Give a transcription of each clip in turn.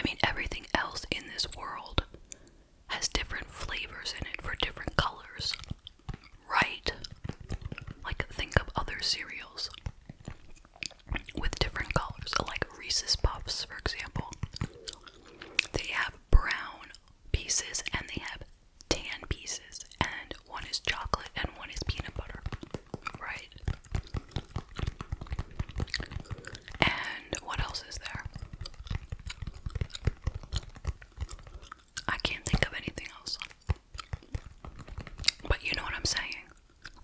I mean, everything else in this world has different flavors in it for different colors, right? Like, think of other cereals with different colors, like Reese's Puffs, for example. They have brown pieces and they have tan pieces, and one is chocolate and one is peanut butter, right? And what else is there? I can't think of anything else. But you know what I'm saying?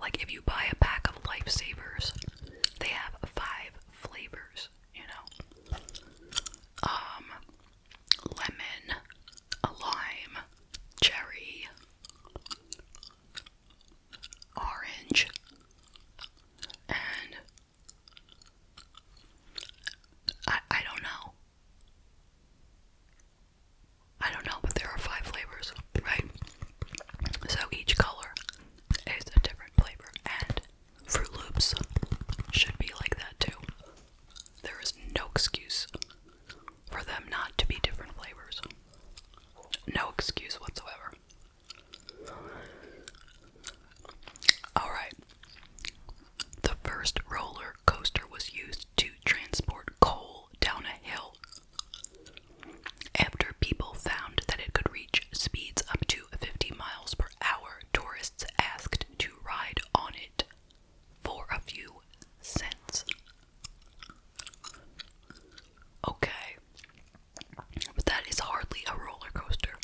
Like, if you buy a pack of Lifesavers, they have 5 flavors, you know? Lemon, a lime, cherry, orange, and I don't know. I don't know, but there are 5 flavors, right? So each color is a different flavor, and Fruit Loops should be like that too. There is no excuse for them not to be different flavors. No excuse whatsoever. Alright. The first roller coaster was used to transport coal down a hill. After people found that it could reach speeds up to 50 miles per hour, tourists asked to ride on it for a few cents. Okay, but that is hardly a roller coaster.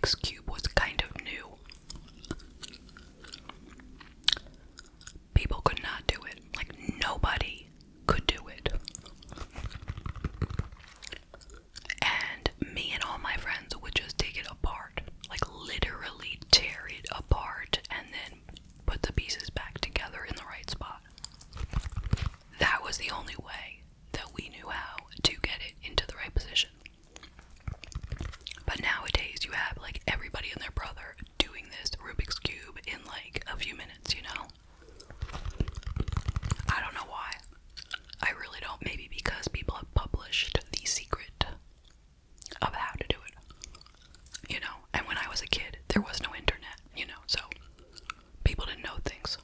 Rubik's Cube was kind of new. People could not do it. Like, nobody could do it. And me and all my friends would just take it apart. Like, literally tear it apart and then put the pieces back together in the right spot. That was the only way that we knew how to get it into the right position. But nowadays you have like everybody and their brother doing this Rubik's Cube in like a few minutes, you know? I don't know why. I really don't. Maybe because people have published the secret of how to do it. You know? And when I was a kid, there was no internet, you know, so people didn't know things.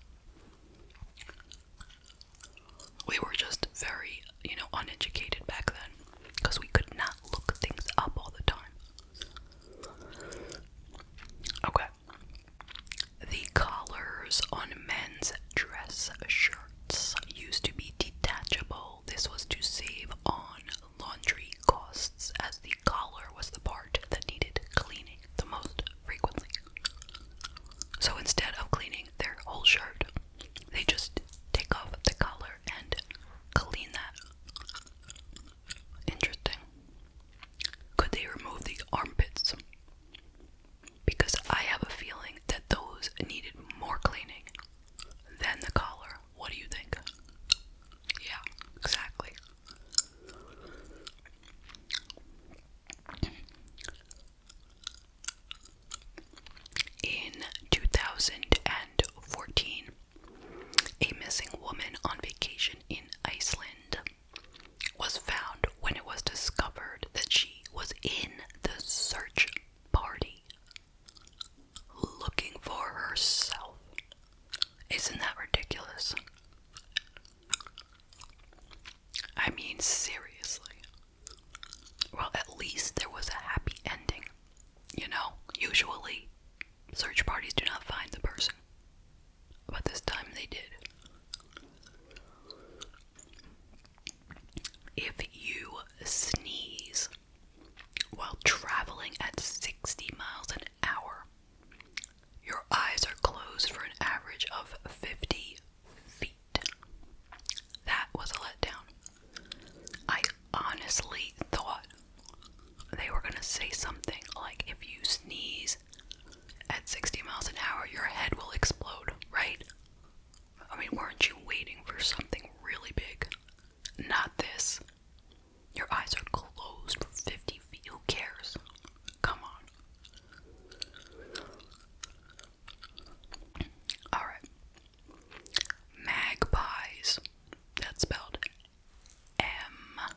We were just very, you know, uneducated back then, because we could not look things up all the time. Okay. The collars on men's dress shirts used to be detachable. This was to save on laundry costs, as the collar was the part that needed cleaning the most frequently. So instead of cleaning their whole shirt, they just take off the collar and clean that. Interesting. Could they remove the armpits? Because I have a feeling that those needed more cleaning than the collar. What do you think? Yeah, exactly. In 2014, a missing woman on vacation in Iceland was found when it was discovered that she was in the search party looking for herself. Isn't that ridiculous? I mean, seriously. Well, at least there was a happy ending. You know, usually search parties do not find the person, but this time they did. If you sneeze while traveling at 60 miles an hour, your eyes are closed for an average of 50 feet. That was a letdown. I honestly thought they were going to say something like, if you sneeze at 60 miles an hour, your head will explode, right? I mean, weren't you waiting for something really big? Not this. Your eyes are closed for 50 feet. Who cares? Come on. Alright. Magpies. That's spelled Magpies.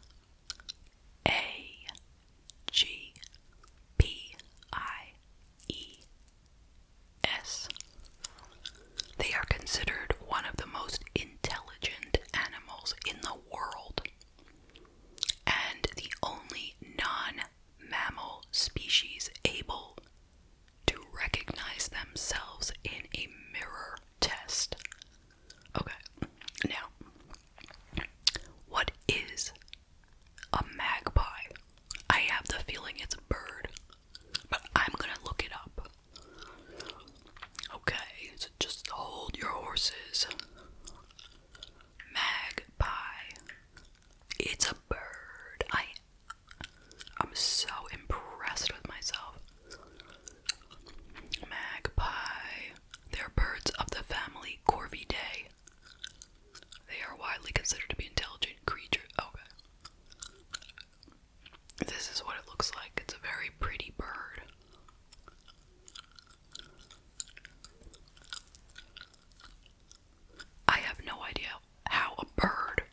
They are considered one of the most intelligent animals in the world, and the only non-mammal species able to recognize themselves in a mirror test. Okay, now, what is a magpie? I have the feeling it's a bird, but I'm gonna look it up. Okay, so just hold your horses. Magpie. It's a bird. I'm so impressed with myself. Magpie. They're birds of the family Corvidae. They are widely considered to be intelligent creatures. Okay. This is what it looks like. It's a very pretty bird. I have no idea how a bird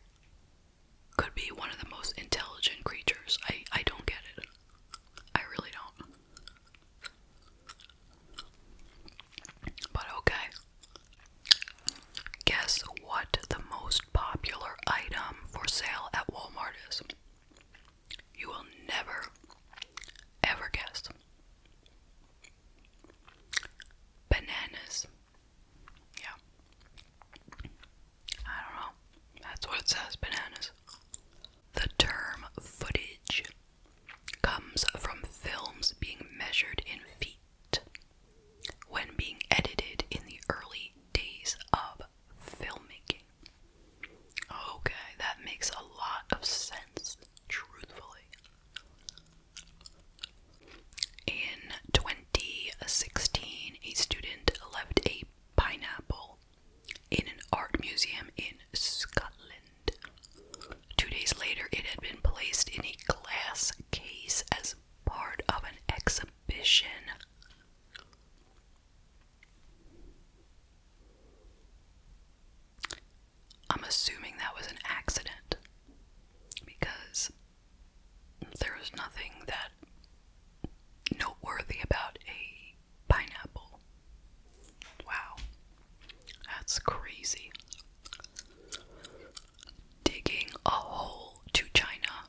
could be one of the most intelligent creatures. I don't get it. I really don't. But okay. Guess what the most popular item for sale at Walmart is? You will never vision. I'm assuming that was an accident because there is nothing that noteworthy about a pineapple. Wow, that's crazy. Digging a hole to China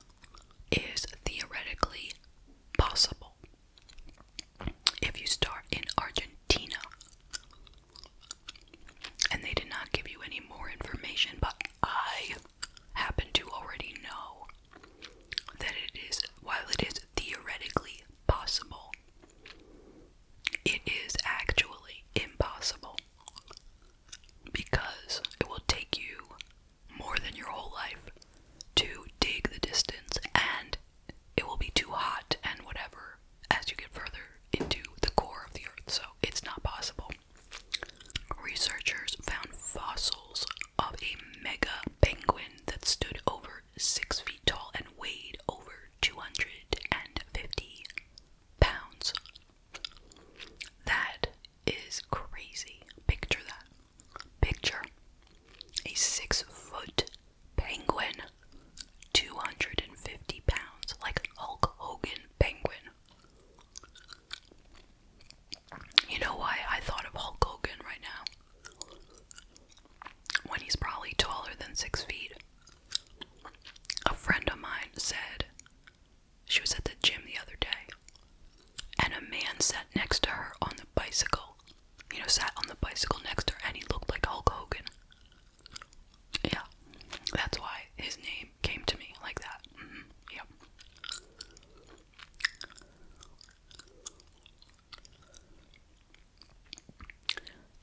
is theoretically possible if you start in Argentina. And they did not give you any more information, but I happen to already know that it is, while it is theoretically possible, it is actually impossible because it will take you more than your whole life to dig the distance, and it will be too hot and whatever as you get further into the core of the earth, so it's not possible. Researchers found fossils of a mega penguin that stood over 6 feet tall and weighed over 250 pounds. That is crazy. Picture that. Picture a 6-foot penguin, 250 pounds, like Hulk Hogan penguin. You know why I thought of Hulk Hogan right now? When he's probably taller than 6 feet. A friend of mine said she was at the gym the other day, and a man sat next to her on the bicycle. Sat on the bicycle next to her, and he looked like Hulk Hogan. Yeah, that's why his name came to me like that. Yep.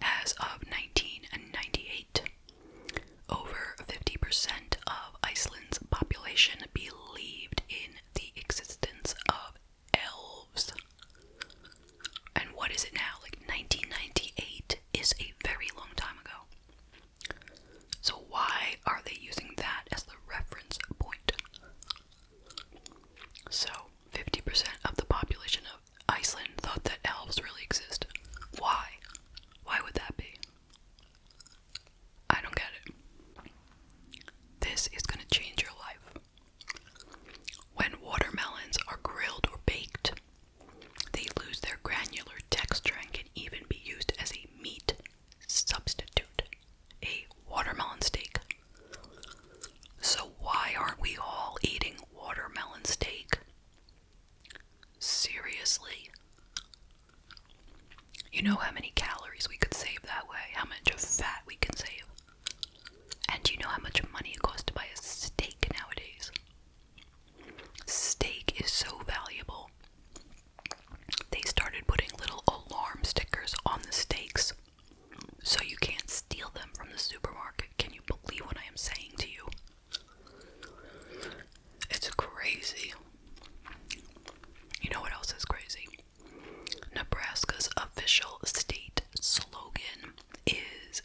As of 1998, over 50% of Iceland's population believed in the existence of elves. And what is it now? Like 1998 is a very long time ago. So why are they using that as the reference point? So 50% of the population of Iceland thought that elves really exist. Why? Why would that be? I don't get it. This is going to change your life. When watermelons are grilled or baked, they lose their granular texture and can even be used as a meat substitute. A watermelon steak. So why aren't we all eating watermelon steak? Seriously? You know how many calories we could save that way? How much of fat we can save? And do you know how much money it costs to buy a steak nowadays? Steak is so valuable. They started putting little alarm stickers on the steaks so you can't steal them from the supermarket. Can you believe what I am saying to you? It's crazy. You know what else is crazy? Nebraska's official state slogan is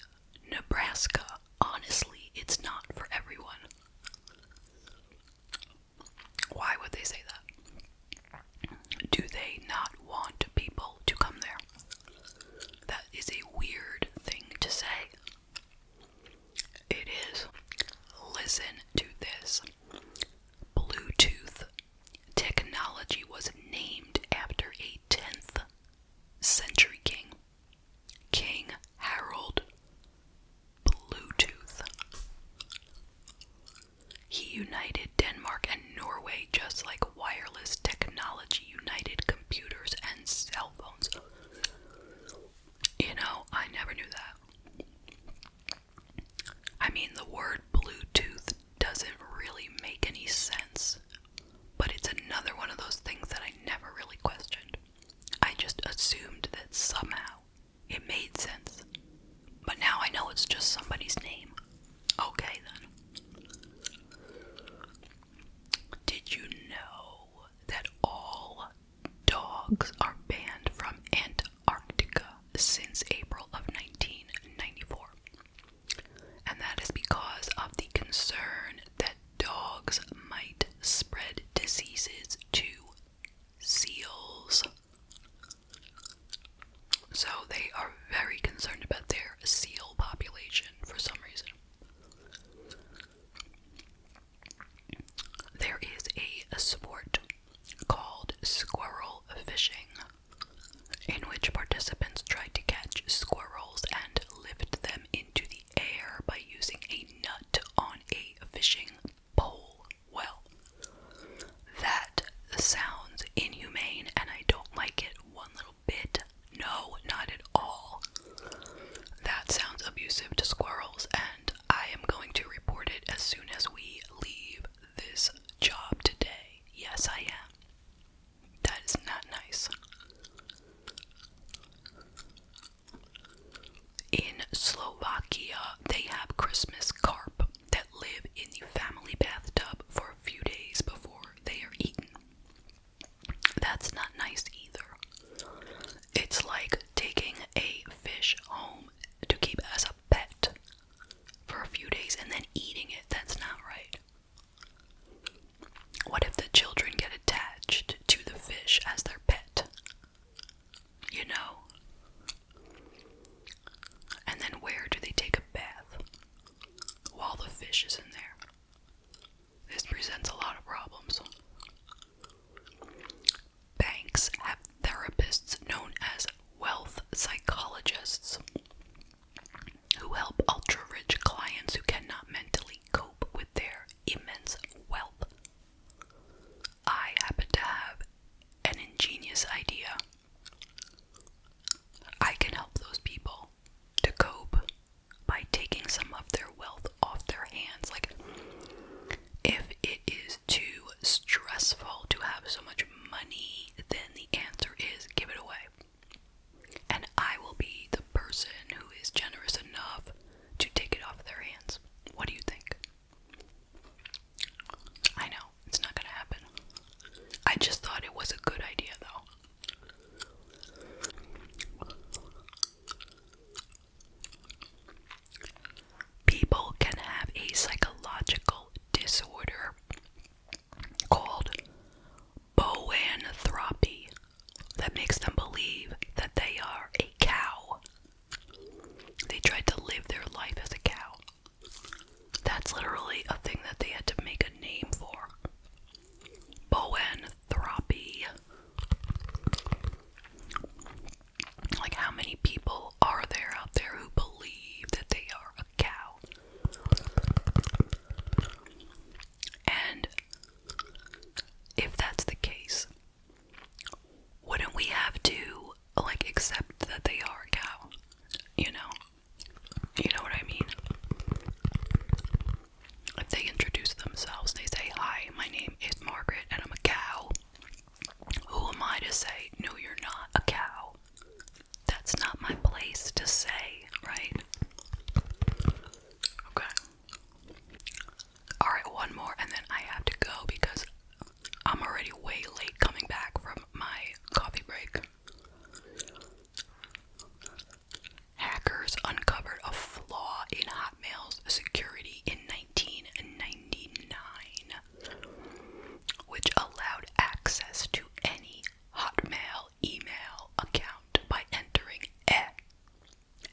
Nebraska. Honestly, it's not for everyone. Why would they say that? Do they not want people to come there? That is a weird thing to say. It is. Listen to this. Bluetooth technology was named after a 10th century king, King Harold Bluetooth. He united Denmark and Norway just like wireless technology united computers and cell phones. I never knew that. I mean, the word Bluetooth doesn't really make any sense, but it's another one of those things that I never really questioned. I just assumed that somehow it made sense. But now I know it's just somebody's name. Okay then. Did you know that all dogs are banned from Antarctica since April of 1994? And that is because of the concern that dogs might spread diseases to seals. That's not nice either. It's like taking a fish home to keep as a pet for a few days and then eating it. That's not right. What if the children get attached to the fish as their pet? You know? And then where do they take a bath while the fish is in there? This presents a lot of problems. Banks have therapists known as wealth psychologists who help ultra-rich clients who cannot mentally cope with their immense wealth. I happen to have an ingenious idea. I can help those people to cope by taking some of their wealth off their hands. Like, if it is too stressful to have so much money, then the answer is give it away. And I will be the person who is generous enough to take it off their hands. What do you think? I know, it's not gonna happen. I just thought it was a good idea, though. People can have a psychological disorder called boanthropy that makes them believe that they are a cow. They tried to live their life as a cow. That's literally a thing that they had to make a name for. Boanthropy. Like, how many people are there out there who believe that they are a cow? And if that's the case, wouldn't we have to, like, accept that they are a cow? You know? You know what I mean? If they introduce themselves, they say, "Hi, my name is Margaret and I'm a cow." Who am I to say, "No, you're not a cow"? That's not my place to say, right? Okay. Alright, one more and then I have to go because I'm already way late coming back from my coffee break. Hackers uncovered a flaw in Hotmail's security in 1999, which allowed access to any Hotmail email account by entering E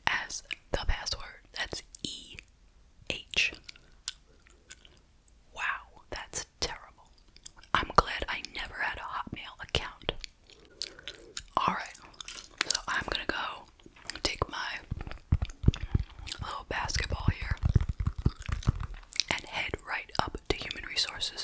as the password. That's E-H. Wow, that's terrible. I'm glad I never had a Hotmail account. Alright, so I'm gonna go take my little basketball here and head right up to human resources.